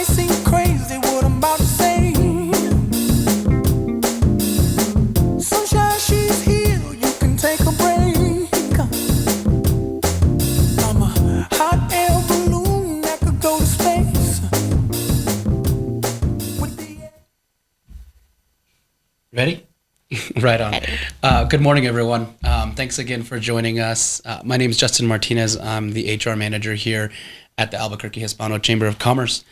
might seem crazy what I'm about to say. Sunshine, she's here, you can take a break. I'm a hot air balloon that could go to space. With the Ready? Right on. Good morning, everyone. Thanks again for joining us. My name is Justin Martinez. I'm the HR manager here at the Albuquerque Hispano Chamber of Commerce.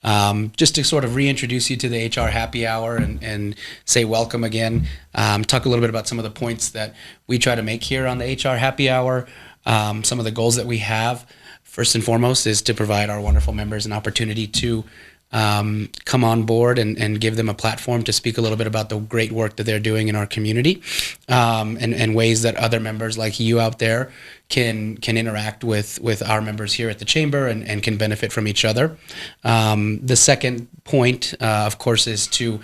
Just to sort of reintroduce you to the HR happy hour and say welcome again, talk a little bit about some of the points that we try to make here on the HR happy hour, some of the goals that we have. First and foremost is to provide our wonderful members an opportunity to come on board and give them a platform to speak a little bit about the great work that they're doing in our community, and ways that other members like you out there can interact with our members here at the chamber and can benefit from each other. The second point, of course, is to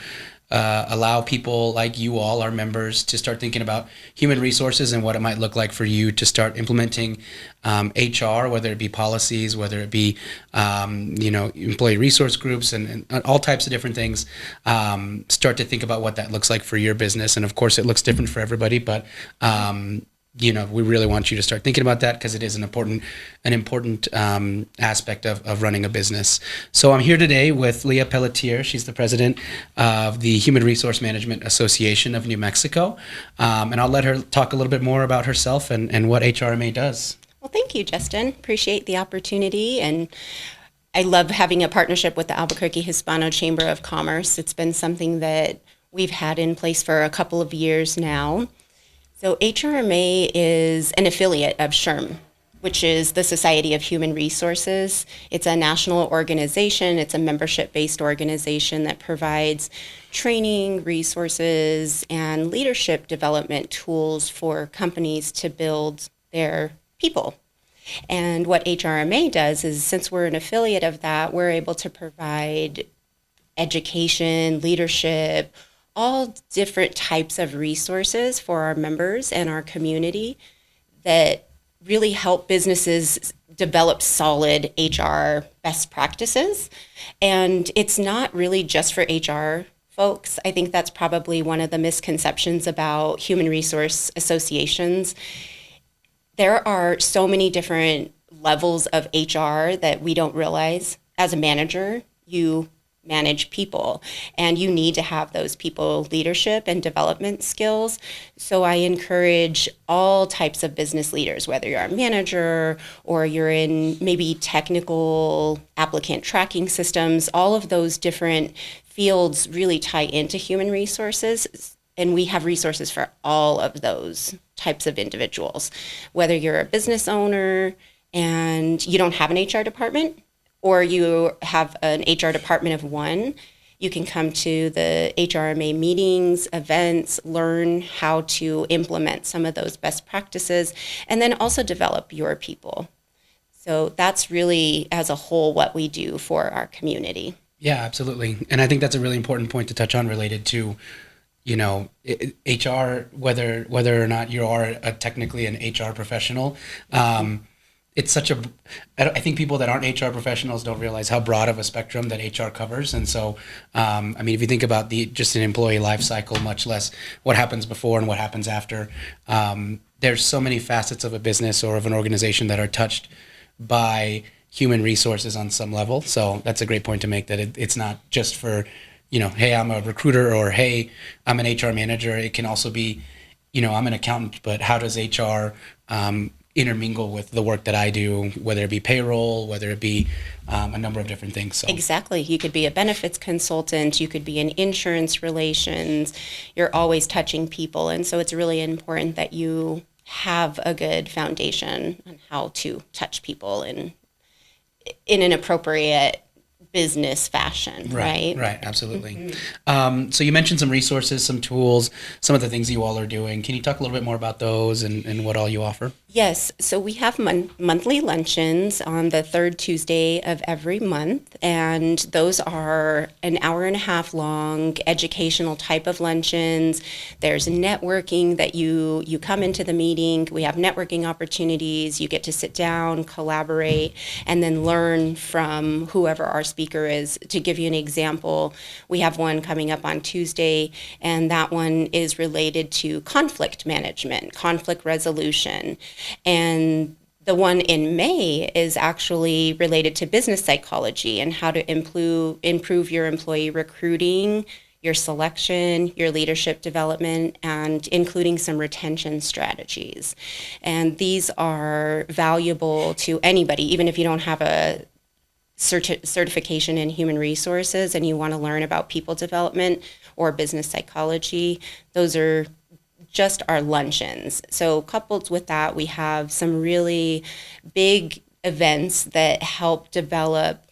allow people like you all, our members, to start thinking about human resources and what it might look like for you to start implementing HR, whether it be policies, whether it be employee resource groups and all types of different things. Start to think about what that looks like for your business, and of course, it looks different for everybody, but we really want you to start thinking about that because it is an important aspect of running a business. So I'm here today with Leah Pelletier. She's the president of the Human Resource Management Association of New Mexico. And I'll let her talk a little bit more about herself and what HRMA does. Well, thank you, Justin. Appreciate the opportunity. And I love having a partnership with the Albuquerque Hispano Chamber of Commerce. It's been something that we've had in place for a couple of years now. So HRMA is an affiliate of HRMA, which is the Society of Human Resources. It's a national organization. It's a membership-based organization that provides training, resources, and leadership development tools for companies to build their people. And what HRMA does is, since we're an affiliate of that, we're able to provide education, leadership, all different types of resources for our members and our community that really help businesses develop solid HR best practices. And it's not really just for HR folks. I think that's probably one of the misconceptions about human resource associations. There are so many different levels of HR that we don't realize. As a manager, you manage people, and you need to have those people leadership and development skills. So I encourage all types of business leaders, whether you're a manager or you're in maybe technical applicant tracking systems, all of those different fields really tie into human resources. And we have resources for all of those types of individuals. Whether you're a business owner and you don't have an HR department, or you have an HR department of one, you can come to the HRMA meetings, events, learn how to implement some of those best practices, and then also develop your people. So that's really, as a whole, what we do for our community. Yeah, absolutely. And I think that's a really important point to touch on related to HR, whether or not you are technically an HR professional. It's I think people that aren't HR professionals don't realize how broad of a spectrum that HR covers. And so, if you think about just an employee life cycle, much less what happens before and what happens after, there's so many facets of a business or of an organization that are touched by human resources on some level. So that's a great point to make, that it's not just for, hey, I'm a recruiter, or hey, I'm an HR manager. It can also be, I'm an accountant, but how does HR intermingle with the work that I do, whether it be payroll, whether it be a number of different things. So. Exactly. You could be a benefits consultant, you could be in insurance relations, you're always touching people. And so it's really important that you have a good foundation on how to touch people in an appropriate business fashion, right? Right, absolutely. So you mentioned some resources, some tools, some of the things you all are doing. Can you talk a little bit more about those and what all you offer? Yes, so we have monthly luncheons on the third Tuesday of every month, and those are an hour and a half long educational type of luncheons. There's networking that you come into the meeting. We have networking opportunities. You get to sit down, collaborate, and then learn from whoever our speaker is. To give you an example, we have one coming up on Tuesday, and that one is related to conflict management, conflict resolution. And the one in May is actually related to business psychology and how to improve your employee recruiting, your selection, your leadership development, and including some retention strategies. And these are valuable to anybody, even if you don't have a certification in human resources and you want to learn about people development or business psychology. Those are just our luncheons. So coupled with that, we have some really big events that help develop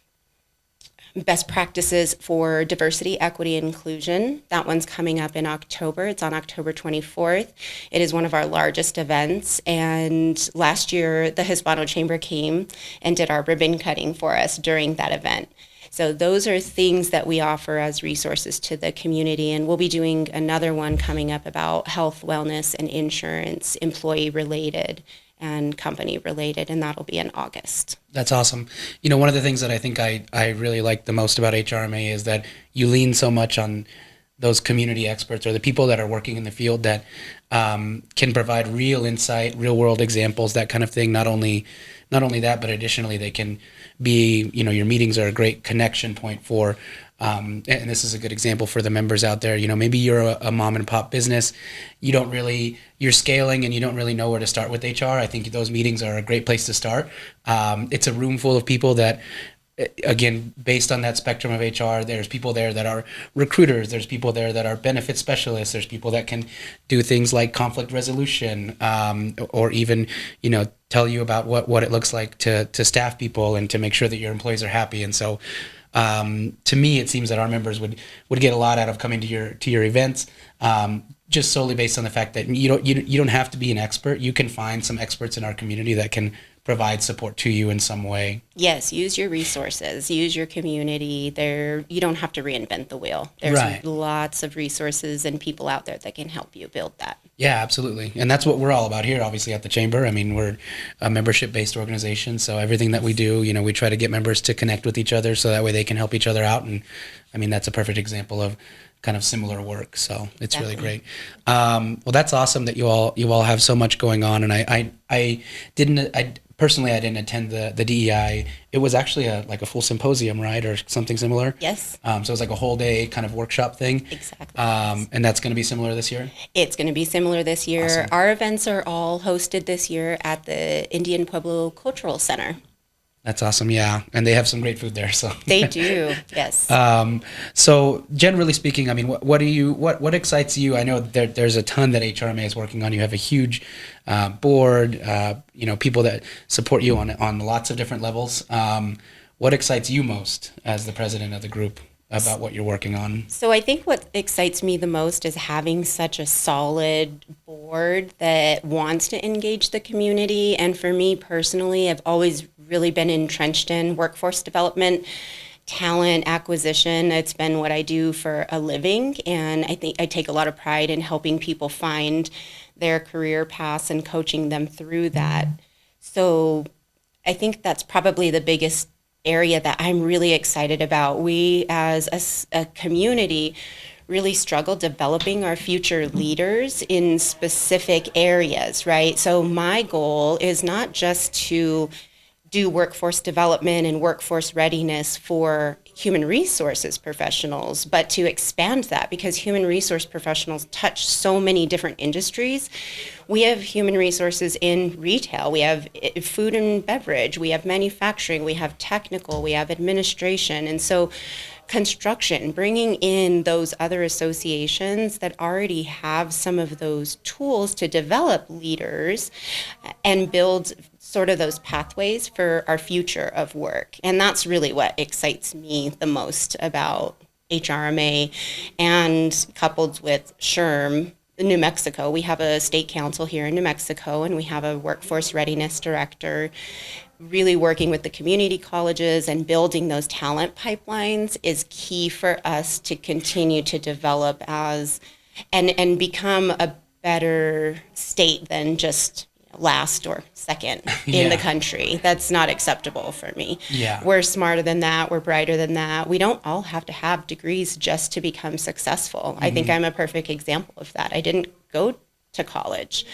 best practices for diversity, equity, and inclusion. That one's coming up in October. It's on October 24th. It is one of our largest events. And last year, the Hispano Chamber came and did our ribbon cutting for us during that event. So those are things that we offer as resources to the community. And we'll be doing another one coming up about health, wellness, and insurance, employee related and company related, and that'll be in August. That's awesome. You know, one of the things that I think I really like the most about HRMA is that you lean so much on those community experts or the people that are working in the field that can provide real insight, real world examples, that kind of thing. Not only that, but additionally they can be, you know, your meetings are a great connection point for, and this is a good example for the members out there. You know, maybe you're a mom and pop business, you're scaling and you don't really know where to start with HR. I think those meetings are a great place to start. It's a room full of people that, again, based on that spectrum of HR, there's people there that are recruiters, there's people there that are benefit specialists, there's people that can do things like conflict resolution, or even, you know, tell you about what it looks like to staff people and to make sure that your employees are happy. And so to me, it seems that our members would get a lot out of coming to your events, just solely based on the fact that you don't have to be an expert. You can find some experts in our community that can provide support to you in some way. Yes, use your resources, use your community. You don't have to reinvent the wheel. There's Right. lots of resources and people out there that can help you build that. Yeah, absolutely. And that's what we're all about here, obviously, at the Chamber. I mean, we're a membership-based organization, so everything that we do, you know, we try to get members to connect with each other so that way they can help each other out. And I mean, that's a perfect example of kind of similar work. So it's Definitely. really great. Well, that's awesome that you all have so much going on. And I personally didn't attend the DEI. It was actually like a full symposium, right, or something similar. Yes. So it was like a whole day kind of workshop thing. Exactly. And that's going to be similar this year. It's going to be similar this year. Awesome. Our events are all hosted this year at the Indian Pueblo Cultural Center. That's awesome, yeah, and they have some great food there. So They do, yes. So generally speaking, I mean, what excites you? I know there's a ton that HRMA is working on. You have a huge board, you know, people that support you on lots of different levels. What excites you most as the president of the group about what you're working on? So I think what excites me the most is having such a solid board that wants to engage the community. And for me personally, I've always really been entrenched in workforce development, talent acquisition. It's been what I do for a living. And I think I take a lot of pride in helping people find their career paths and coaching them through that. So I think that's probably the biggest area that I'm really excited about. We as a community really struggle developing our future leaders in specific areas, right? So my goal is not just to do workforce development and workforce readiness for human resources professionals, but to expand that because human resource professionals touch so many different industries. We have human resources in retail, we have food and beverage, we have manufacturing, we have technical, we have administration. And so construction, bringing in those other associations that already have some of those tools to develop leaders and build sort of those pathways for our future of work. And that's really what excites me the most about HRMA, and coupled with SHRM, New Mexico. We have a state council here in New Mexico, and we have a workforce readiness director. Really working with the community colleges and building those talent pipelines is key for us to continue to develop as and become a better state than just last or second in the country. That's not acceptable for me. Yeah. We're smarter than that. We're brighter than that. We don't all have to have degrees just to become successful. I think I'm a perfect example of that. I didn't go to college.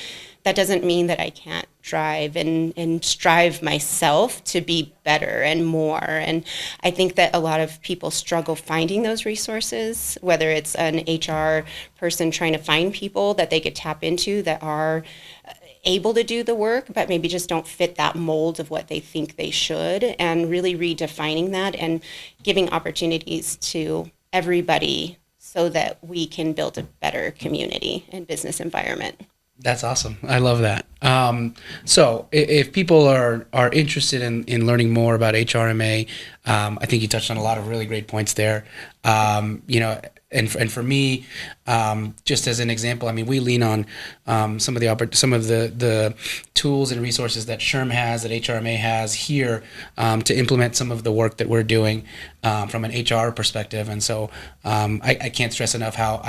That doesn't mean that I can't drive and strive myself to be better and more. And I think that a lot of people struggle finding those resources, whether it's an HR person trying to find people that they could tap into that are able to do the work, but maybe just don't fit that mold of what they think they should, and really redefining that and giving opportunities to everybody so that we can build a better community and business environment. That's awesome. I love that. So if people are interested in learning more about HRMA, I think you touched on a lot of really great points there. And for me, just as an example, I mean, we lean on some of the tools and resources that SHRM has, that HRMA has here, to implement some of the work that we're doing from an HR perspective. And so I can't stress enough how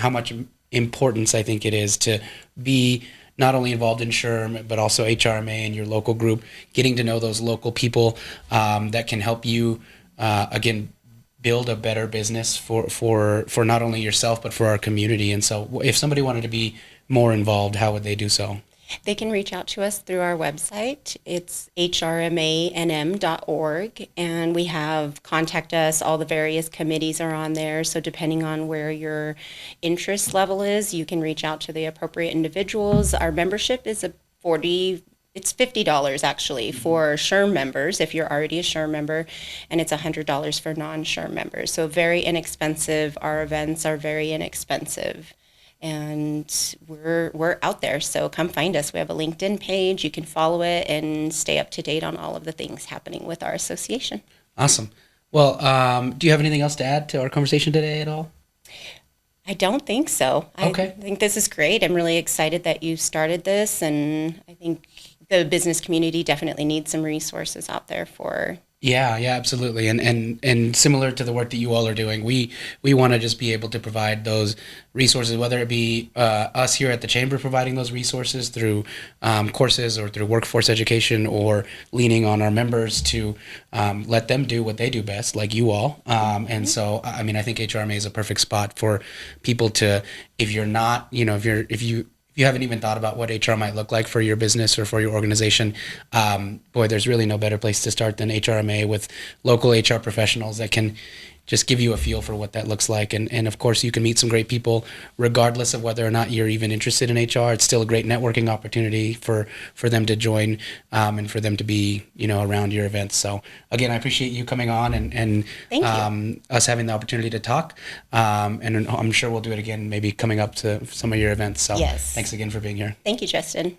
much importance I think it is to be not only involved in SHRM, but also HRMA and your local group, getting to know those local people that can help you, again, build a better business for not only yourself, but for our community. And so if somebody wanted to be more involved, how would they do so? They can reach out to us through our website. It's hrmanm.org, and we have contact us. All the various committees are on there. So depending on where your interest level is, you can reach out to the appropriate individuals. Our membership is it's $50 actually for SHRM members if you're already a SHRM member, and it's $100 for non-SHRM members. So very inexpensive. Our events are very inexpensive. And we're out there, so come find us. We have a LinkedIn page. You can follow it and stay up to date on all of the things happening with our association. Awesome. Well, do you have anything else to add to our conversation today at all? I don't think so. Okay. I think this is great. I'm really excited that you started this, and I think the business community definitely needs some resources out there for. Yeah, absolutely. And similar to the work that you all are doing, we want to just be able to provide those resources, whether it be us here at the Chamber providing those resources through courses or through workforce education, or leaning on our members to let them do what they do best, like you all. And so, I mean, I think HRMA is a perfect spot for people to, if you're not, if you haven't even thought about what HR might look like for your business or for your organization, boy, there's really no better place to start than HRMA with local HR professionals that can just give you a feel for what that looks like. And of course, you can meet some great people regardless of whether or not you're even interested in HR. It's still a great networking opportunity for them to join and for them to be, around your events. So again, I appreciate you coming on and us having the opportunity to talk. And I'm sure we'll do it again, maybe coming up to some of your events. So Yes. Thanks again for being here. Thank you, Justin.